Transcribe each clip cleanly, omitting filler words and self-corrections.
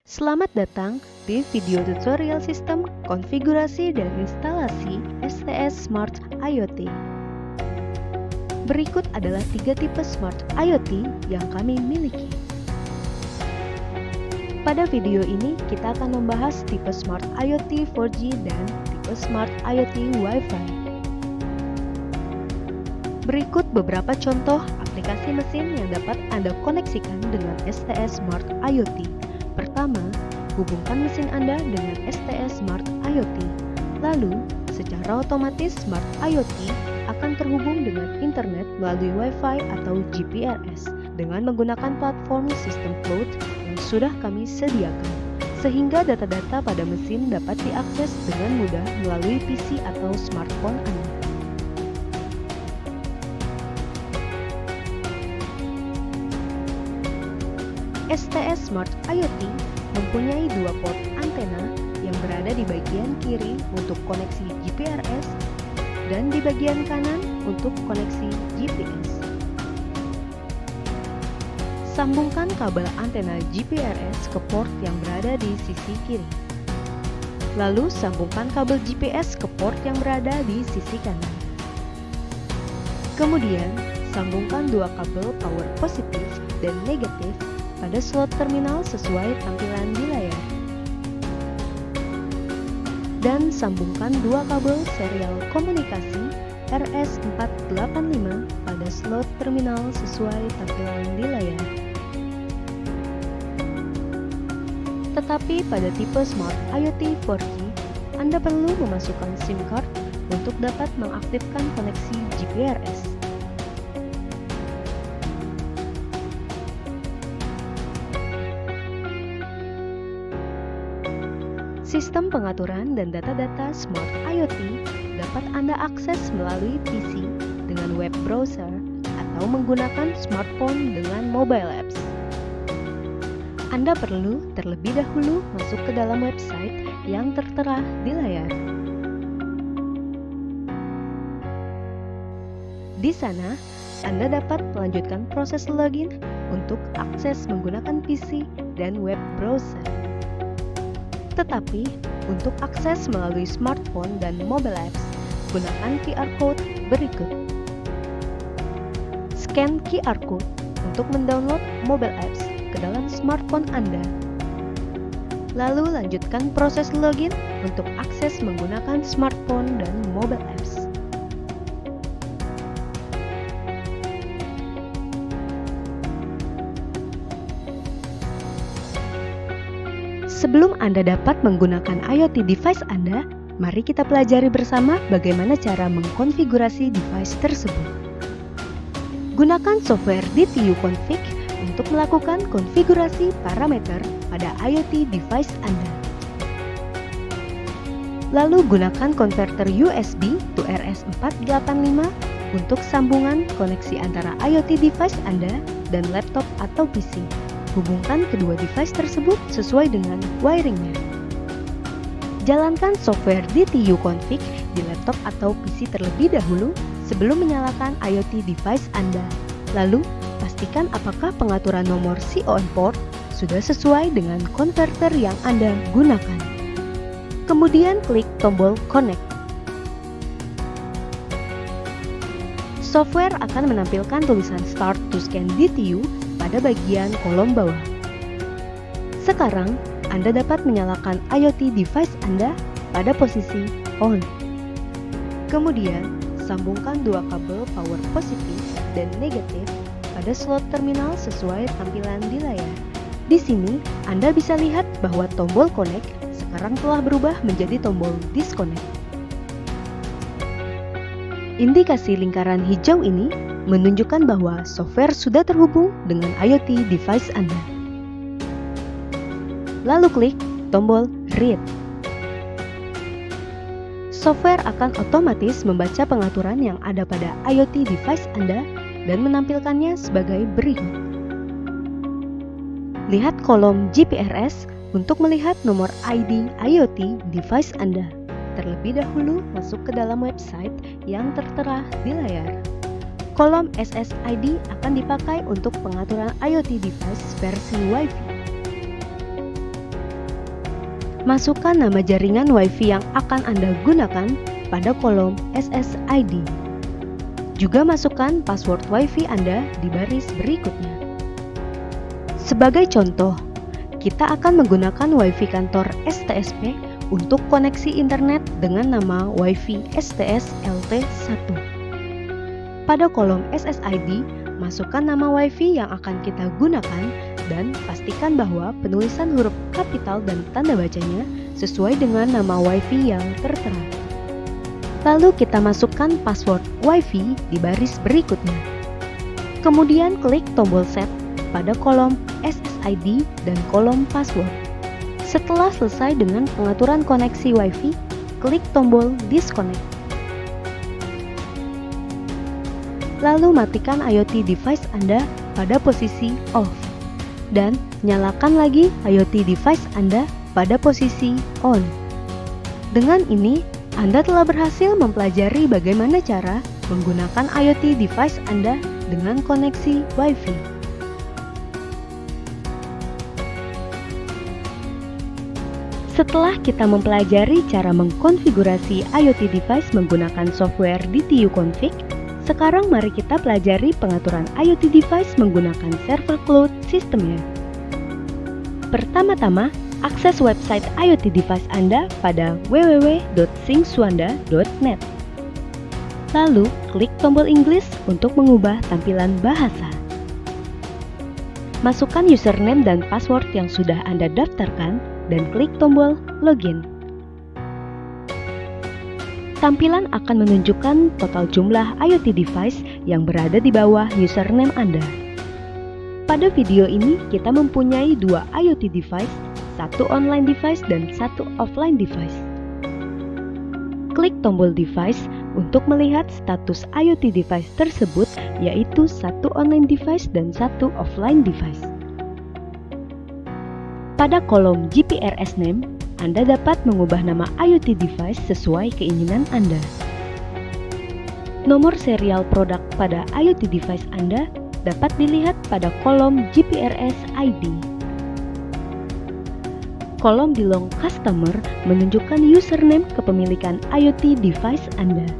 Selamat datang di video tutorial sistem konfigurasi dan instalasi STS Smart IoT. Berikut adalah 3 tipe Smart IoT yang kami miliki. Pada video ini kita akan membahas tipe Smart IoT 4G dan tipe Smart IoT Wi-Fi. Berikut beberapa contoh aplikasi mesin yang dapat Anda koneksikan dengan STS Smart IoT. Pertama, hubungkan mesin Anda dengan STS Smart IoT. Lalu, secara otomatis Smart IoT akan terhubung dengan internet melalui Wi-Fi atau GPRS dengan menggunakan platform sistem cloud yang sudah kami sediakan, sehingga data-data pada mesin dapat diakses dengan mudah melalui PC atau smartphone Anda. STS Smart IoT mempunyai 2 port antena yang berada di bagian kiri untuk koneksi GPRS dan di bagian kanan untuk koneksi GPS. Sambungkan kabel antena GPRS ke port yang berada di sisi kiri. Lalu sambungkan kabel GPS ke port yang berada di sisi kanan. Kemudian, sambungkan 2 kabel power positif dan negatif pada slot terminal sesuai tampilan di layar. Dan sambungkan 2 kabel serial komunikasi RS485 pada slot terminal sesuai tampilan di layar. Tetapi pada tipe Smart IoT 4G, Anda perlu memasukkan SIM card untuk dapat mengaktifkan koneksi GPRS. Sistem pengaturan dan data-data Smart IoT dapat Anda akses melalui PC dengan web browser atau menggunakan smartphone dengan mobile apps. Anda perlu terlebih dahulu masuk ke dalam website yang tertera di layar. Di sana, Anda dapat melanjutkan proses login untuk akses menggunakan PC dan web browser. Tetapi, untuk akses melalui smartphone dan mobile apps, gunakan QR code berikut. Scan QR code untuk mendownload mobile apps ke dalam smartphone Anda. Lalu lanjutkan proses login untuk akses menggunakan smartphone dan mobile apps. Sebelum Anda dapat menggunakan IoT device Anda, mari kita pelajari bersama bagaimana cara mengkonfigurasi device tersebut. Gunakan software DTU Config untuk melakukan konfigurasi parameter pada IoT device Anda. Lalu gunakan konverter USB to RS485 untuk sambungan koneksi antara IoT device Anda dan laptop atau PC. Hubungkan kedua device tersebut sesuai dengan wiringnya. Jalankan software DTU Config di laptop atau PC terlebih dahulu sebelum menyalakan IoT device Anda. Lalu, pastikan apakah pengaturan nomor COM port sudah sesuai dengan konverter yang Anda gunakan. Kemudian klik tombol Connect. Software akan menampilkan tulisan Start to Scan DTU pada bagian kolom bawah. Sekarang, Anda dapat menyalakan IoT device Anda pada posisi on. Kemudian, sambungkan 2 kabel power positif dan negatif pada slot terminal sesuai tampilan di layar. Di sini, Anda bisa lihat bahwa tombol connect sekarang telah berubah menjadi tombol disconnect. Indikasi lingkaran hijau ini menunjukkan bahwa software sudah terhubung dengan IoT device Anda. Lalu klik tombol Read. Software akan otomatis membaca pengaturan yang ada pada IoT device Anda dan menampilkannya sebagai berikut. Lihat kolom GPRS untuk melihat nomor ID IoT device Anda. Terlebih dahulu masuk ke dalam website yang tertera di layar. Kolom SSID akan dipakai untuk pengaturan IoT device versi Wi-Fi. Masukkan nama jaringan Wi-Fi yang akan Anda gunakan pada kolom SSID. Juga masukkan password Wi-Fi Anda di baris berikutnya. Sebagai contoh, kita akan menggunakan Wi-Fi kantor STSP untuk koneksi internet dengan nama Wi-Fi STS LT1. Pada kolom SSID, masukkan nama Wi-Fi yang akan kita gunakan dan pastikan bahwa penulisan huruf kapital dan tanda bacanya sesuai dengan nama Wi-Fi yang tertera. Lalu kita masukkan password Wi-Fi di baris berikutnya. Kemudian klik tombol Set pada kolom SSID dan kolom password. Setelah selesai dengan pengaturan koneksi Wi-Fi, klik tombol Disconnect. Lalu matikan IoT device Anda pada posisi off dan nyalakan lagi IoT device Anda pada posisi on. Dengan ini, Anda telah berhasil mempelajari bagaimana cara menggunakan IoT device Anda dengan koneksi Wi-Fi. Setelah kita mempelajari cara mengkonfigurasi IoT device menggunakan software DTU Config, sekarang mari kita pelajari pengaturan IoT device menggunakan server cloud sistemnya. Pertama-tama, akses website IoT device Anda pada www.syncsuanda.net. Lalu, klik tombol Inggris untuk mengubah tampilan bahasa. Masukkan username dan password yang sudah Anda daftarkan dan klik tombol Login. Tampilan akan menunjukkan total jumlah IoT device yang berada di bawah username Anda. Pada video ini, kita mempunyai 2 IoT device, 1 online device dan 1 offline device. Klik tombol Device untuk melihat status IoT device tersebut, yaitu 1 online device dan 1 offline device. Pada kolom GPRS Name, Anda dapat mengubah nama IoT device sesuai keinginan Anda. Nomor serial produk pada IoT device Anda dapat dilihat pada kolom GPRS ID. Kolom Belong Customer menunjukkan username kepemilikan IoT device Anda.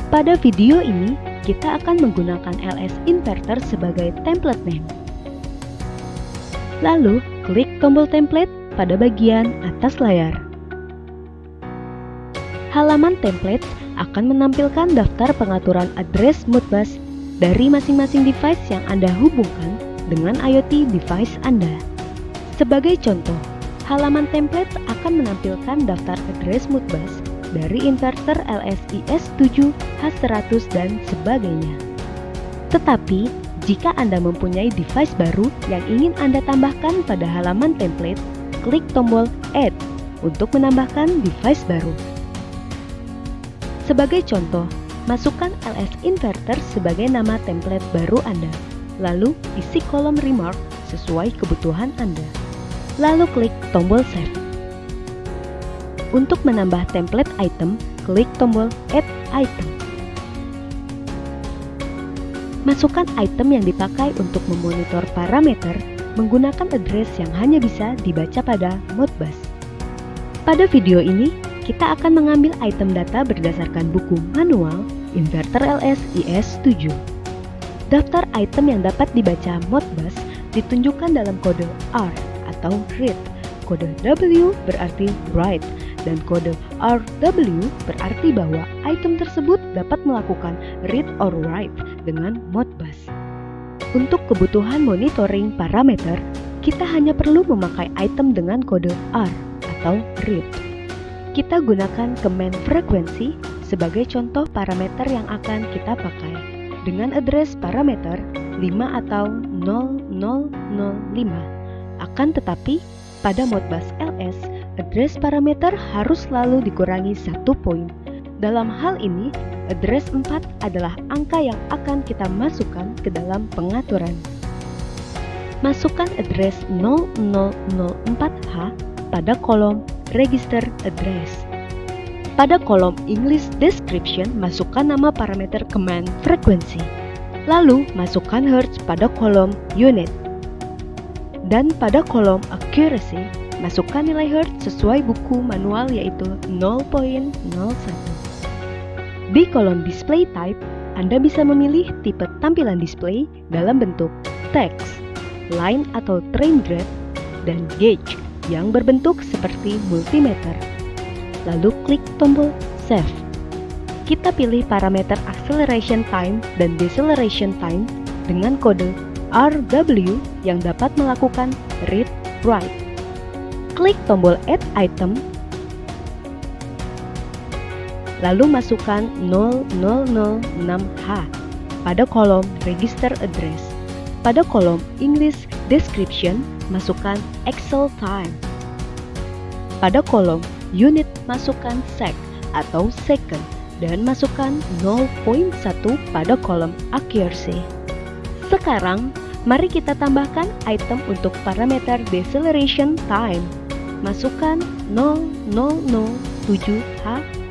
Pada video ini, kita akan menggunakan LS Inverter sebagai template name. Lalu, klik tombol template pada bagian atas layar. Halaman template akan menampilkan daftar pengaturan address Modbus dari masing-masing device yang Anda hubungkan dengan IoT device Anda. Sebagai contoh, halaman template akan menampilkan daftar address Modbus dari inverter LSIS7, H100, dan sebagainya. Tetapi, jika Anda mempunyai device baru yang ingin Anda tambahkan pada halaman template, klik tombol Add untuk menambahkan device baru. Sebagai contoh, masukkan LS Inverter sebagai nama template baru Anda. Lalu, isi kolom Remark sesuai kebutuhan Anda. Lalu klik tombol Save. Untuk menambah template item, klik tombol Add Item. Masukkan item yang dipakai untuk memonitor parameter menggunakan address yang hanya bisa dibaca pada Modbus. Pada video ini, kita akan mengambil item data berdasarkan buku manual Inverter LSIS7. Daftar item yang dapat dibaca Modbus ditunjukkan dalam kode R atau read, kode W berarti write, dan kode RW berarti bahwa item tersebut dapat melakukan read or write dengan Modbus. Untuk kebutuhan monitoring parameter, kita hanya perlu memakai item dengan kode R atau read. Kita gunakan command frekuensi sebagai contoh parameter yang akan kita pakai dengan address parameter 5 atau 0005. Akan tetapi, pada Modbus LS, address parameter harus selalu dikurangi 1 poin. Dalam hal ini, address 4 adalah angka yang akan kita masukkan ke dalam pengaturan. Masukkan address 0004H pada kolom Register Address. Pada kolom English Description, masukkan nama parameter command frekuensi. Lalu, masukkan Hertz pada kolom Unit. Dan pada kolom Accuracy, masukkan nilai hertz sesuai buku manual yaitu 0.01. Di kolom display type, Anda bisa memilih tipe tampilan display dalam bentuk text, line atau train graph, dan gauge yang berbentuk seperti multimeter. Lalu klik tombol Save. Kita pilih parameter acceleration time dan deceleration time dengan kode RW yang dapat melakukan read write. Klik tombol Add Item, lalu masukkan 0006H pada kolom Register Address. Pada kolom English Description, masukkan Actual Time. Pada kolom Unit, masukkan sec atau second dan masukkan 0.1 pada kolom Accuracy. Sekarang, mari kita tambahkan item untuk parameter Deceleration Time. Masukkan 0007H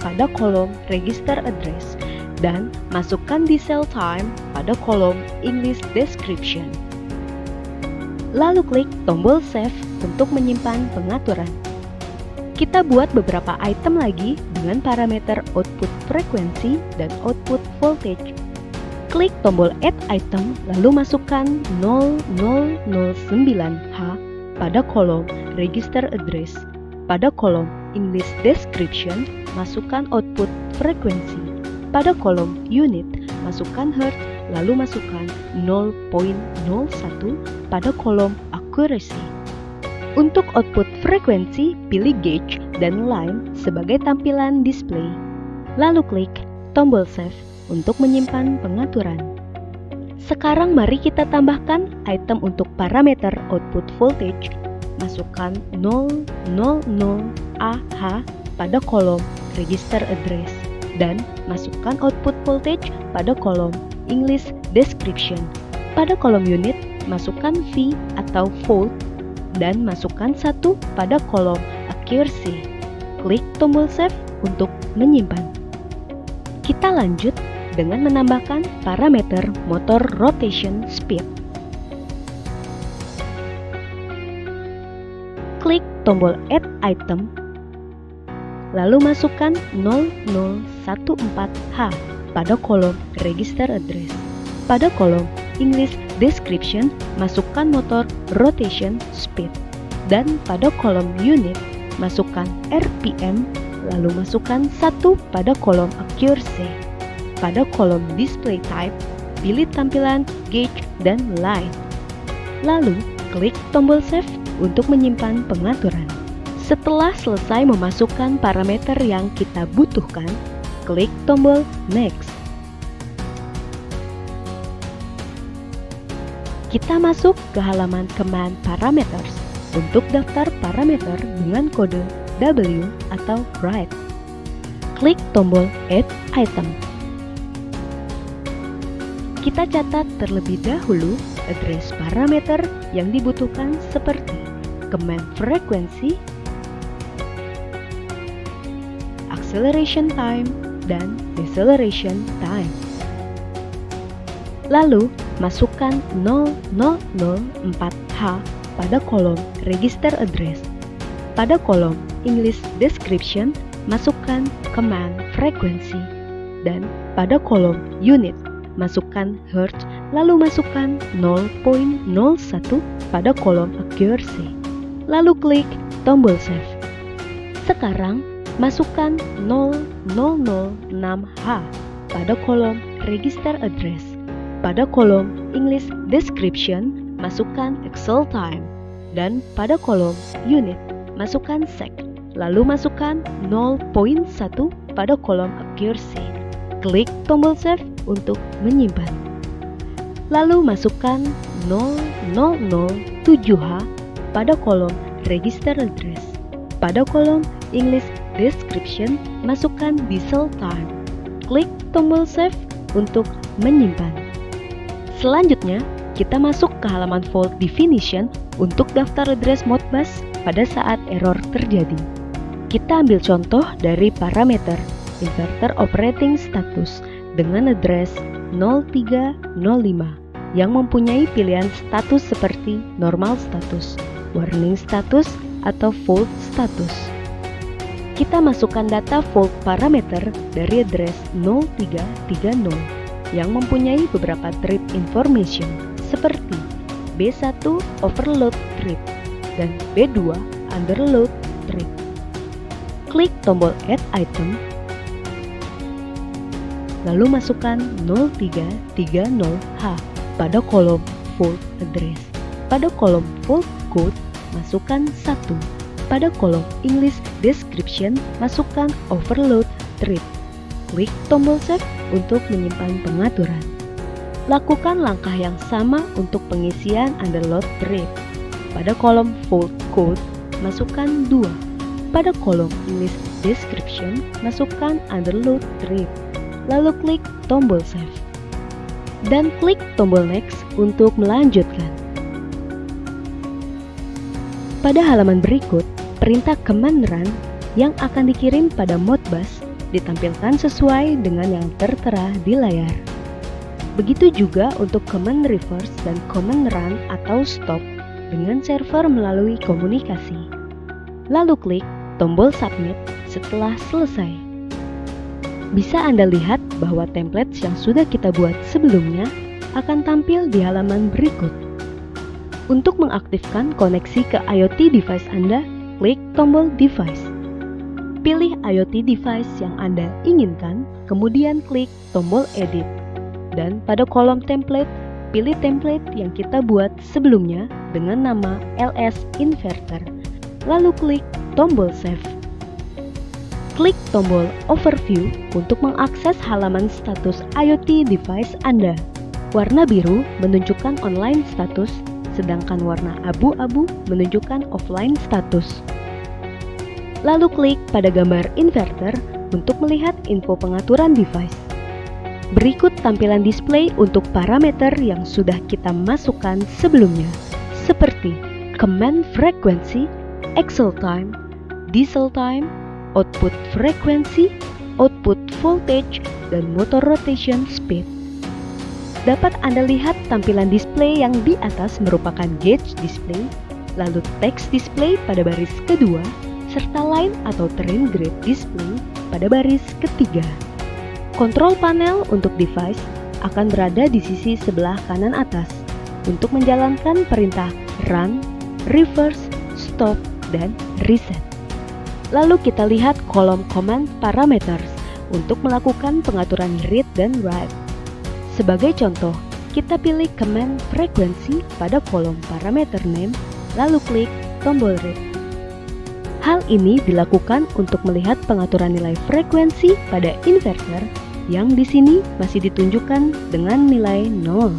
pada kolom Register Address dan masukkan Decel Time pada kolom English Description. Lalu klik tombol Save untuk menyimpan pengaturan. Kita buat beberapa item lagi dengan parameter output frekuensi dan output voltage. Klik tombol Add Item lalu masukkan 0009H pada kolom Register Address. Pada kolom English Description, masukkan output frekuensi. Pada kolom Unit, masukkan hertz, lalu masukkan 0.01 pada kolom Accuracy. Untuk output frekuensi, pilih gauge dan line sebagai tampilan display. Lalu klik tombol Save untuk menyimpan pengaturan. Sekarang mari kita tambahkan item untuk parameter output voltage. Masukkan 000AH pada kolom Register Address dan masukkan output voltage pada kolom English Description. Pada kolom Unit, masukkan V atau volt dan masukkan 1 pada kolom Accuracy. Klik tombol Save untuk menyimpan. Kita lanjut dengan menambahkan parameter motor rotation speed. Klik tombol Add Item, lalu masukkan 0014H pada kolom Register Address. Pada kolom English Description, masukkan motor rotation speed. Dan pada kolom Unit, masukkan RPM, lalu masukkan 1 pada kolom Accuracy. Pada kolom Display Type, pilih tampilan Gauge dan Line. Lalu, klik tombol Save untuk menyimpan pengaturan. Setelah selesai memasukkan parameter yang kita butuhkan, klik tombol Next. Kita masuk ke halaman Command Parameters untuk daftar parameter dengan kode W atau write. Klik tombol Add Item. Kita catat terlebih dahulu address parameter yang dibutuhkan seperti command frequency, acceleration time, dan deceleration time. Lalu, masukkan 0004H pada kolom Register Address. Pada kolom English Description, masukkan command frequency. Dan pada kolom Unit, masukkan hertz, lalu masukkan 0.01 pada kolom Accuracy. Lalu klik tombol Save. Sekarang, masukkan 0006H pada kolom Register Address. Pada kolom English Description, masukkan Actual Time. Dan pada kolom Unit, masukkan sec. Lalu masukkan 0.1 pada kolom Accuracy. Klik tombol Save untuk menyimpan. Lalu masukkan 0007H pada kolom Register Address. Pada kolom English Description, masukkan Decel Time. Klik tombol Save untuk menyimpan. Selanjutnya, kita masuk ke halaman Fault Definition untuk daftar address Modbus pada saat error terjadi. Kita ambil contoh dari parameter Inverter Operating Status dengan address 0305 yang mempunyai pilihan status seperti Normal Status, Warning Status, atau fault status. Kita masukkan data fault parameter dari address 0330 yang mempunyai beberapa trip information seperti B1 overload trip dan B2 underload trip. Klik tombol add item, lalu masukkan 0330H pada kolom fault address. Pada kolom fault code, masukkan 1. Pada kolom English description, masukkan overload trip. Klik tombol save untuk menyimpan pengaturan. Lakukan langkah yang sama untuk pengisian underload trip. Pada kolom fault code, masukkan 2. Pada kolom English description, masukkan underload trip. Lalu klik tombol save. Dan klik tombol next untuk melanjutkan. Pada halaman berikut, perintah command run yang akan dikirim pada Modbus ditampilkan sesuai dengan yang tertera di layar. Begitu juga untuk command reverse dan command run atau stop dengan server melalui komunikasi. Lalu klik tombol submit setelah selesai. Bisa Anda lihat bahwa templates yang sudah kita buat sebelumnya akan tampil di halaman berikut. Untuk mengaktifkan koneksi ke IoT device Anda, klik tombol device. Pilih IoT device yang Anda inginkan, kemudian klik tombol edit. Dan pada kolom template, pilih template yang kita buat sebelumnya dengan nama LS Inverter. Lalu klik tombol save. Klik tombol overview untuk mengakses halaman status IoT device Anda. Warna biru menunjukkan online status, sedangkan warna abu-abu menunjukkan offline status. Lalu klik pada gambar inverter untuk melihat info pengaturan device. Berikut tampilan display untuk parameter yang sudah kita masukkan sebelumnya, seperti command frequency, axle time, diesel time, output frequency, output voltage, dan motor rotation speed. Dapat Anda lihat tampilan display yang di atas merupakan gauge display, lalu text display pada baris kedua, serta line atau train grade display pada baris ketiga. Kontrol panel untuk device akan berada di sisi sebelah kanan atas untuk menjalankan perintah run, reverse, stop, dan reset. Lalu kita lihat kolom command parameters untuk melakukan pengaturan read dan write. Sebagai contoh, kita pilih command frequency pada kolom parameter name, lalu klik tombol read. Hal ini dilakukan untuk melihat pengaturan nilai frekuensi pada inverter yang di sini masih ditunjukkan dengan nilai 0.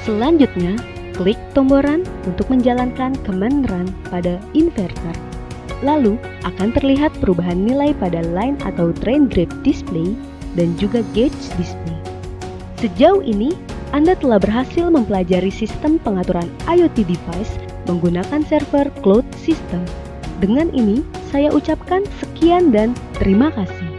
Selanjutnya, klik tombol run untuk menjalankan command run pada inverter. Lalu, akan terlihat perubahan nilai pada line atau train grade display dan juga gauge display. Sejauh ini, Anda telah berhasil mempelajari sistem pengaturan IoT device menggunakan server cloud system. Dengan ini, saya ucapkan sekian dan terima kasih.